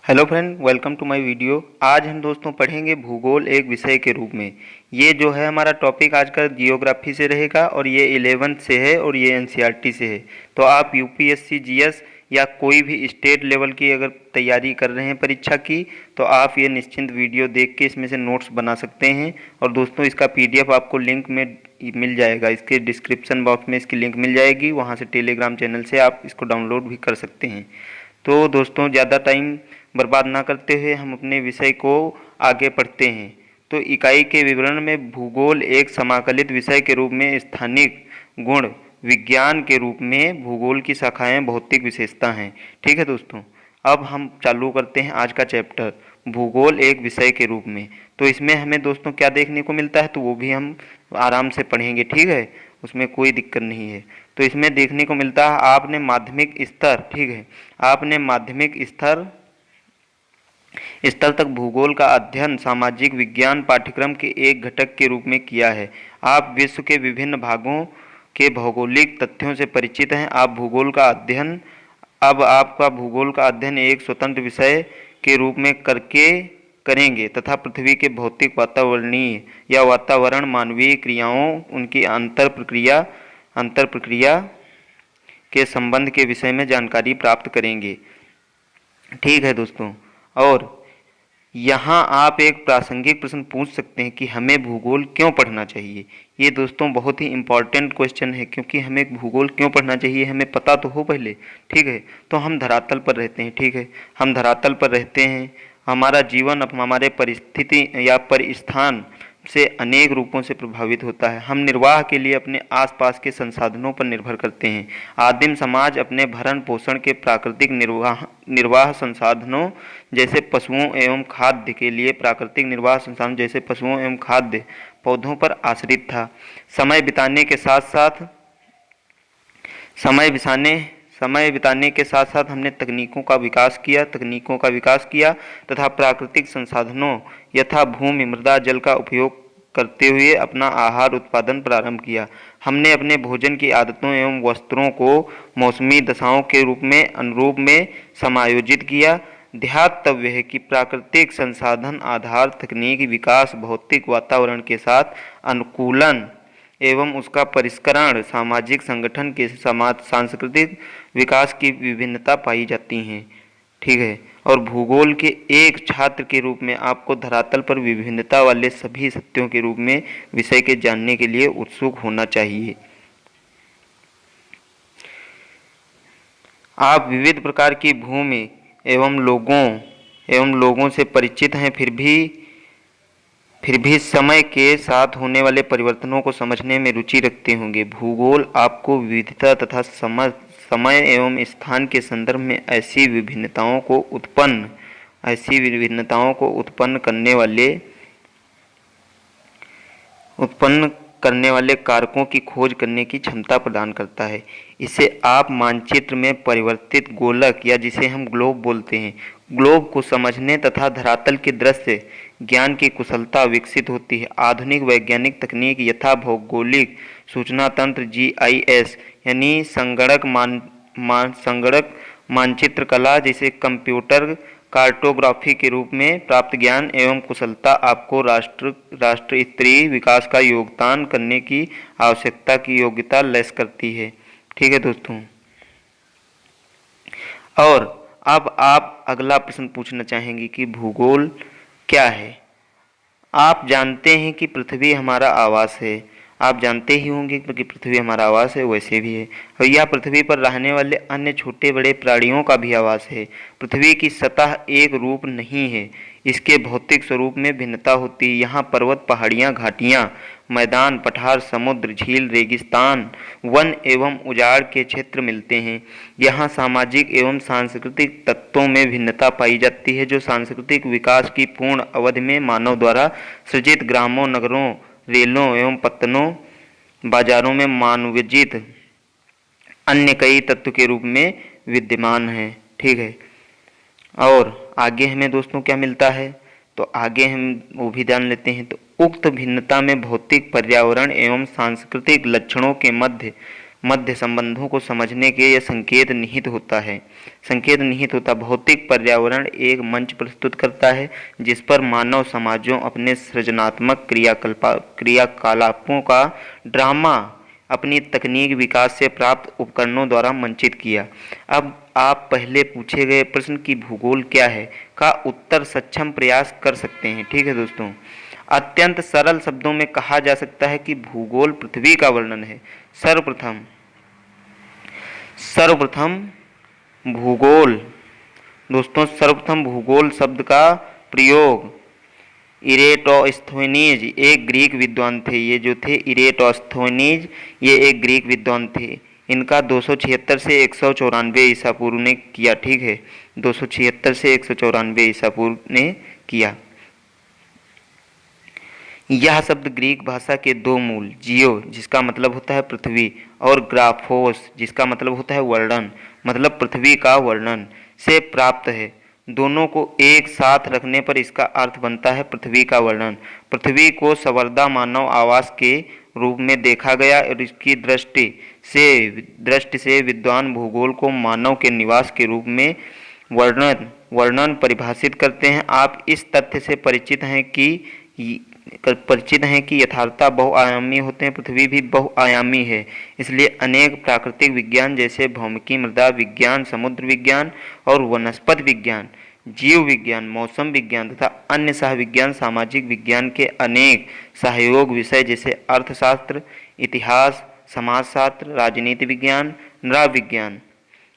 Hello friend, welcome to my video. आज हम दोस्तों पढ़ेंगे भूगोल एक विषय के रूप में। ये जो है हमारा टॉपिक आज का जियोग्राफी से रहेगा और ये 11th से है और ये एनसीईआरटी से है। तो आप यूपीएससी जीएस या कोई भी स्टेट लेवल की अगर तैयारी कर रहे हैं परीक्षा की, तो आप ये निश्चिंत वीडियो देख के इसमें से नोट्स बना सकते हैं। और दोस्तों इसका पीडीएफ आपको लिंक में मिल जाएगा, इसके डिस्क्रिप्शन बॉक्स में इसकी लिंक मिल जाएगी, वहाँ से टेलीग्राम चैनल से आप इसको डाउनलोड भी कर सकते हैं। तो दोस्तों ज़्यादा टाइम बर्बाद ना करते हुए हम अपने विषय को आगे पढ़ते हैं। तो इकाई के विवरण में भूगोल एक समाकलित विषय के रूप में स्थानिक गुण विज्ञान के रूप में भूगोल की शाखाएं भौतिक विशेषता हैं। ठीक है दोस्तों, अब हम चालू करते हैं आज का चैप्टर भूगोल एक विषय के रूप में। तो इसमें हमें दोस्तों क्या देखने को मिलता है, तो वो भी हम आराम से पढ़ेंगे, ठीक है, उसमें कोई दिक्कत नहीं है। तो इसमें देखने को मिलता है आपने माध्यमिक स्तर, ठीक है, आपने माध्यमिक स्तर तक भूगोल का अध्ययन सामाजिक विज्ञान पाठ्यक्रम के एक घटक के रूप में किया है। आप विश्व के विभिन्न भागों के भौगोलिक तथ्यों से परिचित हैं। आप भूगोल का अध्ययन अब आपका भूगोल का अध्ययन एक स्वतंत्र विषय के रूप में करेंगे तथा पृथ्वी के भौतिक वातावरणीय या वातावरण मानवीय क्रियाओं उनकी अंतर प्रक्रिया के संबंध के विषय में जानकारी प्राप्त करेंगे। ठीक है दोस्तों, और यहाँ आप एक प्रासंगिक प्रश्न पूछ सकते हैं कि हमें भूगोल क्यों पढ़ना चाहिए। ये दोस्तों बहुत ही इम्पॉर्टेंट क्वेश्चन है, क्योंकि हमें भूगोल क्यों पढ़ना चाहिए हमें पता तो हो पहले। ठीक है, तो हम धरातल पर रहते हैं, ठीक है, हम धरातल पर रहते हैं। हमारा जीवन अब हमारे परिस्थिति या परिस्थान से अनेक रूपों से प्रभावित होता है। हम निर्वाह के लिए अपने आसपास के संसाधनों पर निर्भर करते हैं। आदिम समाज अपने भरण पोषण के प्राकृतिक निर्वाह संसाधनों जैसे पशुओं एवं खाद्य के लिए प्राकृतिक निर्वाह संसाधन जैसे पशुओं एवं खाद्य पौधों पर आश्रित था। समय बिताने के साथ साथ हमने तकनीकों का विकास किया तथा प्राकृतिक संसाधनों यथा भूमि मृदा जल का उपयोग करते हुए अपना आहार उत्पादन प्रारंभ किया। हमने अपने भोजन की आदतों एवं वस्त्रों को मौसमी दशाओं के अनुरूप में समायोजित किया। ध्यातव्य है कि प्राकृतिक संसाधन आधार तकनीकी विकास भौतिक वातावरण के साथ अनुकूलन एवं उसका परिष्करण सामाजिक संगठन के सांस्कृतिक विकास की विभिन्नता पाई जाती हैं। ठीक है, और भूगोल के एक छात्र के रूप में आपको धरातल पर विभिन्नता वाले सभी सत्यों के रूप में विषय के जानने के लिए उत्सुक होना चाहिए। आप विविध प्रकार की भूमि एवं लोगों से परिचित हैं, फिर भी समय के साथ होने वाले परिवर्तनों को समझने में रुचि रखते होंगे। भूगोल आपको विविधता तथा समय एवं स्थान के संदर्भ में ऐसी विभिन्नताओं को उत्पन्न करने वाले कारकों की खोज करने की क्षमता प्रदान करता है। इसे आप मानचित्र में परिवर्तित गोलक या जिसे हम ग्लोब बोलते हैं, ग्लोब को समझने तथा धरातल के दृश्य ज्ञान की कुशलता विकसित होती है। आधुनिक वैज्ञानिक तकनीक यथा भौगोलिक सूचना तंत्र जीआईएस यानी संगणक मानचित्र कला जिसे कंप्यूटर कार्टोग्राफी के रूप में प्राप्त ज्ञान एवं कुशलता आपको राष्ट्र स्तरीय विकास का योगदान करने की आवश्यकता की योग्यता लैस करती है। ठीक है दोस्तों, और अब आप अगला प्रश्न पूछना चाहेंगे कि भूगोल क्या है। आप जानते हैं कि पृथ्वी हमारा आवास है। आप जानते ही होंगे कि पृथ्वी हमारा आवास है, वैसे भी है, और यह पृथ्वी पर रहने वाले अन्य छोटे बड़े प्राणियों का भी आवास है। पृथ्वी की सतह एक रूप नहीं है, इसके भौतिक स्वरूप में भिन्नता होती है। यहाँ पर्वत पहाड़ियाँ घाटियाँ मैदान पठार समुद्र झील रेगिस्तान वन एवं उजाड़ के क्षेत्र मिलते हैं। यहाँ सामाजिक एवं सांस्कृतिक तत्वों में भिन्नता पाई जाती है, जो सांस्कृतिक विकास की पूर्ण अवधि में मानव द्वारा सृजित ग्रामों नगरों रेलों एवं पत्तनों बाजारों में मानवजित अन्य कई तत्व के रूप में विद्यमान है। ठीक है, और आगे हमें दोस्तों क्या मिलता है, तो आगे हम वो भी जान लेते हैं। तो उक्त भिन्नता में भौतिक पर्यावरण एवं सांस्कृतिक लक्षणों के मध्य मध्य संबंधों को समझने के यह संकेत निहित होता है। भौतिक पर्यावरण एक मंच प्रस्तुत करता है जिस पर मानव समाजों अपने सृजनात्मक क्रियाकलापों का ड्रामा अपनी तकनीक विकास से प्राप्त उपकरणों द्वारा मंचित किया। अब आप पहले पूछे गए प्रश्न की भूगोल क्या है का उत्तर सक्षम प्रयास कर सकते हैं। ठीक है दोस्तों, अत्यंत सरल शब्दों में कहा जा सकता है कि भूगोल पृथ्वी का वर्णन है। सर्वप्रथम भूगोल शब्द का प्रयोग इरेटोस्थेनीज एक ग्रीक विद्वान थे। ये जो थे इरेटोस्थेनीज, ये एक ग्रीक विद्वान थे। इनका 276 से 194 ईसा पूर्व ने किया। ठीक है, 276 से 194 ईसा पूर्व ने किया। यह शब्द ग्रीक भाषा के दो मूल, जियो जिसका मतलब होता है पृथ्वी और ग्राफोस जिसका मतलब होता है वर्णन, मतलब पृथ्वी का वर्णन, से प्राप्त है। दोनों को एक साथ रखने पर इसका अर्थ बनता है पृथ्वी का वर्णन। पृथ्वी को संवर्दा मानव आवास के रूप में देखा गया और इसकी दृष्टि से विद्वान भूगोल को मानव के निवास के रूप में वर्णन परिभाषित करते हैं। आप इस तथ्य से परिचित हैं कि यथार्थता बहुआयामी होते हैं, पृथ्वी भी बहुआयामी है। इसलिए अनेक प्राकृतिक विज्ञान जैसे भौमिकी, मृदा विज्ञान, समुद्र विज्ञान और वनस्पति विज्ञान, जीव विज्ञान, मौसम विज्ञान तथा अन्य सहविज्ञान, सामाजिक विज्ञान के अनेक सहयोग विषय जैसे अर्थशास्त्र, इतिहास, समाजशास्त्र, राजनीति विज्ञान, नृविज्ञान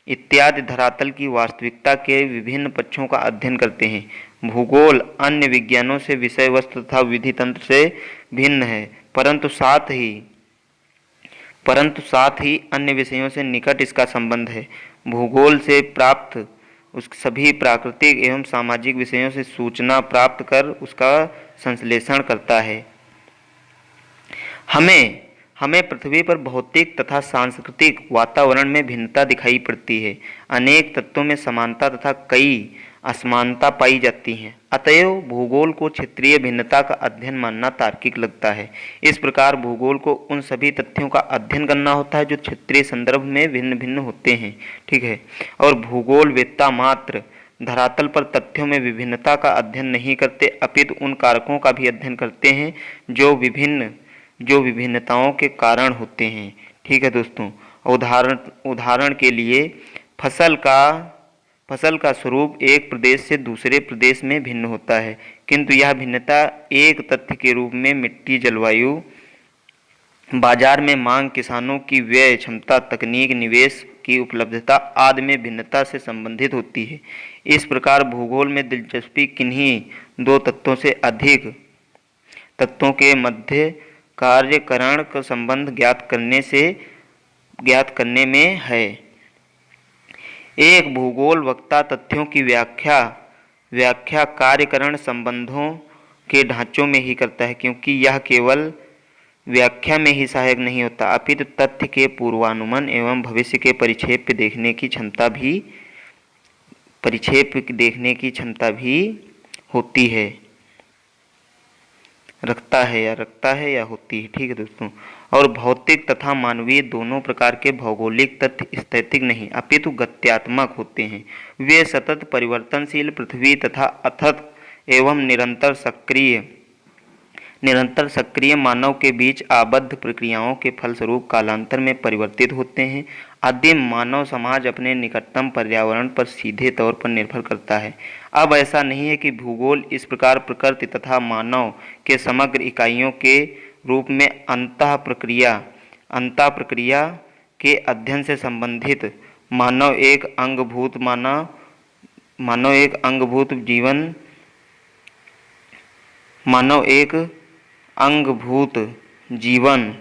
इत्यादि धरातल की वास्तविकता के विभिन्न पक्षों का अध्ययन करते हैं। भूगोल अन्य विज्ञानों से विषय वस्तु तथा विधि तंत्र से भिन्न है, परंतु साथ ही अन्य विषयों से निकट इसका संबंध है। भूगोल से प्राप्त उस सभी प्राकृतिक एवं सामाजिक विषयों से सूचना प्राप्त कर उसका संश्लेषण करता है। हमें पृथ्वी पर भौतिक तथा सांस्कृतिक वातावरण में भिन्नता दिखाई पड़ती है। अनेक तत्वों में समानता तथा कई असमानता पाई जाती हैं। अतएव भूगोल को क्षेत्रीय भिन्नता का अध्ययन मानना तार्किक लगता है। इस प्रकार भूगोल को उन सभी तथ्यों का अध्ययन करना होता है जो क्षेत्रीय संदर्भ में भिन्न भिन्न होते हैं। ठीक है, और भूगोलवेत्ता मात्र धरातल पर तथ्यों में विभिन्नता का अध्ययन नहीं करते, अपितु उन कारकों का भी अध्ययन करते हैं जो विभिन्नताओं के कारण होते हैं। ठीक है दोस्तों, उदाहरण के लिए फसल का स्वरूप एक प्रदेश से दूसरे प्रदेश में भिन्न होता है, किंतु यह भिन्नता एक तथ्य के रूप में मिट्टी, जलवायु, बाजार में मांग, किसानों की व्यय क्षमता, तकनीक, निवेश की उपलब्धता आदि में भिन्नता से संबंधित होती है। इस प्रकार भूगोल में दिलचस्पी किन्हीं दो तत्वों से अधिक तत्वों के मध्य कार्यकरण का संबंध ज्ञात करने में है। एक भूगोल वक्ता तथ्यों की व्याख्या कार्यकरण संबंधों के ढांचों में ही करता है, क्योंकि यह केवल व्याख्या में ही सहायक नहीं होता, अपितु तथ्य के पूर्वानुमान एवं भविष्य के परिक्षेप देखने की क्षमता भी होती है, रखता है या होती है। ठीक है दोस्तों, और भौतिक तथा मानवीय दोनों प्रकार के भौगोलिक तथ्य स्थैतिक नहीं अपितु गत्यात्मक होते हैं। वे सतत परिवर्तनशील पृथ्वी तथा अथक एवं निरंतर सक्रिय मानव के बीच आबद्ध प्रक्रियाओं के फलस्वरूप कालांतर में परिवर्तित होते हैं। आदिम मानव समाज अपने निकटतम पर्यावरण पर सीधे तौर पर निर्भर करता है। अब ऐसा नहीं है कि भूगोल इस प्रकार प्रकृति तथा मानव के समग्र इकाइयों के रूप में अंतः प्रक्रिया के अध्ययन से संबंधित मानव एक अंगभूत जीवन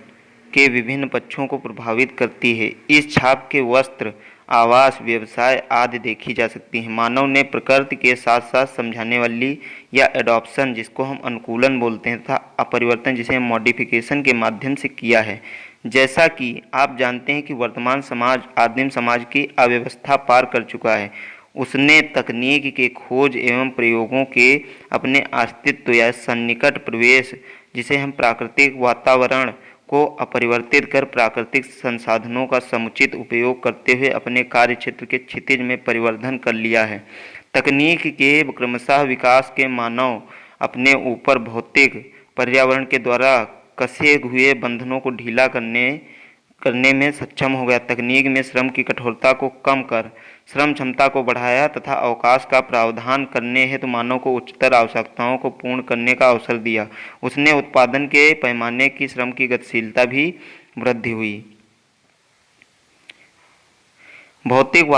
के विभिन्न पक्षों को प्रभावित करती है। इस छाप के वस्त्र, आवास, व्यवसाय आदि देखी जा सकती हैं। मानव ने प्रकृति के साथ साथ समझाने वाली या एडॉप्शन जिसको हम अनुकूलन बोलते हैं तथा अपरिवर्तन जिसे हम मॉडिफिकेशन के माध्यम से किया है। जैसा कि आप जानते हैं कि वर्तमान समाज आदिम समाज की अव्यवस्था पार कर चुका है। उसने तकनीक के खोज एवं प्रयोगों के अपने अस्तित्व या सन्निकट प्रवेश जिसे हम प्राकृतिक वातावरण को अपरिवर्तित कर प्राकृतिक संसाधनों का समुचित उपयोग करते हुए अपने कार्य क्षेत्र के क्षितिज में परिवर्धन कर लिया है। तकनीक के क्रमशः विकास के मानव अपने ऊपर भौतिक पर्यावरण के द्वारा कसे हुए बंधनों को ढीला करने में सक्षम हो गया। तकनीक में श्रम की कठोरता को कम कर श्रम क्षमता को बढ़ाया तथा अवकाश का प्रावधान करने हेतु मानव को उच्चतर आवश्यकताओं को पूर्ण करने का अवसर दिया। उसने उत्पादन के पैमाने की श्रम की गतिशीलता भी वृद्धि हुई। भौतिक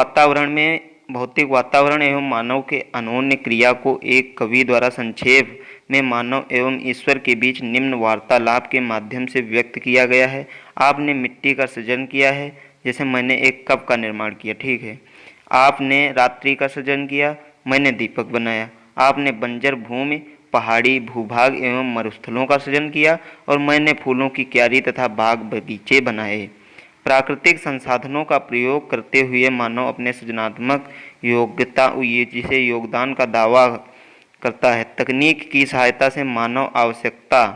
वातावरण एवं मानव के अनोन्य क्रिया को एक कवि द्वारा संक्षेप में मानव एवं ईश्वर के बीच निम्न वार्तालाप के माध्यम से व्यक्त किया गया है। आपने मिट्टी का सृजन किया है, जैसे मैंने एक कप का निर्माण किया, ठीक है। आपने रात्रि का सृजन किया, मैंने दीपक बनाया। आपने बंजर भूमि, पहाड़ी भूभाग एवं मरुस्थलों का सृजन किया और मैंने फूलों की क्यारी तथा बाग बगीचे बनाए। प्राकृतिक संसाधनों का प्रयोग करते हुए मानव अपने सृजनात्मक योगदान का दावा करता है। तकनीक की सहायता से मानव आवश्यकता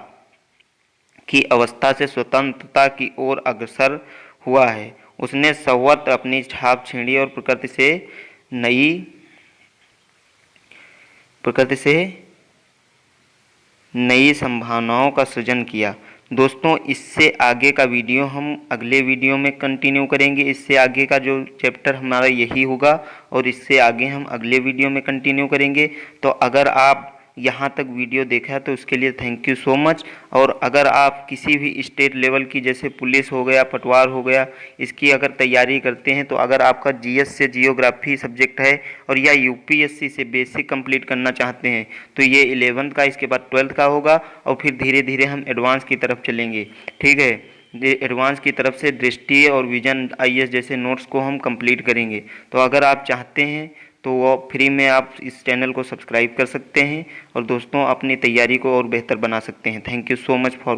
की अवस्था से स्वतंत्रता की ओर अग्रसर हुआ है। उसने सर्वत्र अपनी छाप छीनी और प्रकृति से नई संभावनाओं का सृजन किया। दोस्तों, इससे आगे का वीडियो हम अगले वीडियो में कंटिन्यू करेंगे। इससे आगे का जो चैप्टर हमारा यही होगा और इससे आगे हम अगले वीडियो में कंटिन्यू करेंगे। तो अगर आप यहाँ तक वीडियो देखा है तो उसके लिए थैंक यू सो मच। और अगर आप किसी भी स्टेट लेवल की, जैसे पुलिस हो गया, पटवार हो गया, इसकी अगर तैयारी करते हैं, तो अगर आपका जीएस से जियोग्राफी सब्जेक्ट है और या यूपीएससी से बेसिक कंप्लीट करना चाहते हैं, तो ये 11th का, इसके बाद 12th का होगा और फिर धीरे धीरे हम एडवांस की तरफ चलेंगे, ठीक है। एडवांस की तरफ से दृष्टि और विजन आईएएस जैसे नोट्स को हम कंप्लीट करेंगे। तो अगर आप चाहते हैं तो वो फ्री में आप इस चैनल को सब्सक्राइब कर सकते हैं और दोस्तों अपनी तैयारी को और बेहतर बना सकते हैं। Thank you so much for